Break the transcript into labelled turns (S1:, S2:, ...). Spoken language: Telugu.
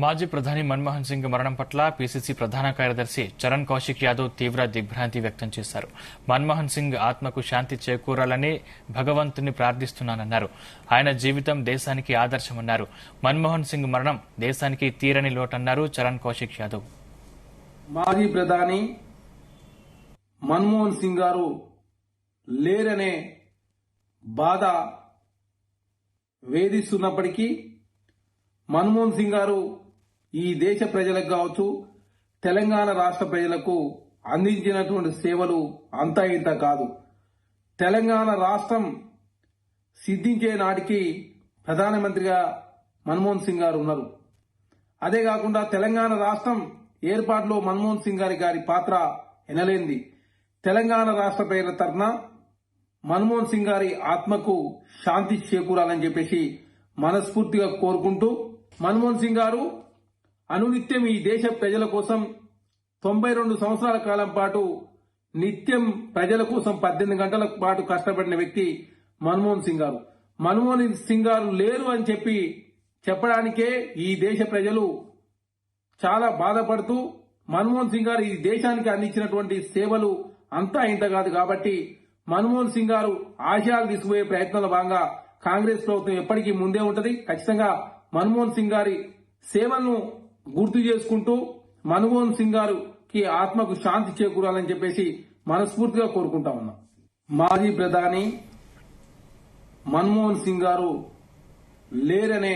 S1: మాజీ ప్రధాని మన్మోహన్ సింగ్ మరణం పట్ల పీసీసీ ప్రధాన కార్యదర్శి చరణ్ కౌశిక్ యాదవ్ తీవ్ర దిగ్భ్రాంతి వ్యక్తం చేశారు. మన్మోహన్ సింగ్ ఆత్మకు శాంతి చేకూరాలని భగవంతుని ప్రార్థిస్తున్నానన్నారు. ఆయన జీవితం దేశానికి ఆదర్శమన్నారు. మన్మోహన్ సింగ్ మరణం దేశానికి తీరని లోటన్నారు చరణ్ కౌశిక్ యాదవ్.
S2: మాజీ ప్రధాని మన్మోహన్ సింగ్ గారు లేరనే బాధ వేధిస్తున్నప్పటికీ మన్మోహన్ సింగ్ గారు ఈ దేశ ప్రజలకు కావచ్చు, తెలంగాణ రాష్ట్ర ప్రజలకు అందించినటువంటి సేవలు అంతా ఇంత కాదు. తెలంగాణ రాష్ట్రం సిద్ధించే నాటికి ప్రధానమంత్రిగా మన్మోహన్ సింగ్ గారు ఉన్నారు. అదే కాకుండా తెలంగాణ రాష్ట్రం ఏర్పాటులో మన్మోహన్ సింగ్ గారి పాత్ర ఎనలేంది. తెలంగాణ రాష్ట్ర ప్రజల తరఫున మన్మోహన్ సింగ్ గారి ఆత్మకు శాంతి చేకూరాలని చెప్పేసి మనస్ఫూర్తిగా కోరుకుంటూ, మన్మోహన్ సింగ్ గారు అనునిత్యం ఈ దేశ ప్రజల కోసం 92 సంవత్సరాల కాలం పాటు నిత్యం ప్రజల కోసం 18 గంటల పాటు కష్టపడిన వ్యక్తి మన్మోహన్ సింగ్ గారు. మన్మోహన్ సింగ్ గారు లేరు అని చెప్పడానికే ఈ దేశ ప్రజలు చాలా బాధపడుతూ, మన్మోహన్ సింగ్ గారు ఈ దేశానికి అందించినటువంటి సేవలు అంతా ఇంత కాదు కాబట్టి మన్మోహన్ సింగ్ గారు ఆశయాలు తీసుకుపోయే ప్రయత్నంలో భాగంగా కాంగ్రెస్ ప్రభుత్వం ఎప్పటికీ ముందే ఉంటది. ఖచ్చితంగా మన్మోహన్ సింగ్ గారి సేవలను గుర్తు చేసుకుంటూ మన్మోహన్ సింగ్ గారికి ఆత్మకు శాంతి చేకూరాలని చెప్పేసి మనస్ఫూర్తిగా కోరుకుంటా ఉన్నాం. మాజీ ప్రధాని మన్మోహన్ సింగ్ గారు లేరనే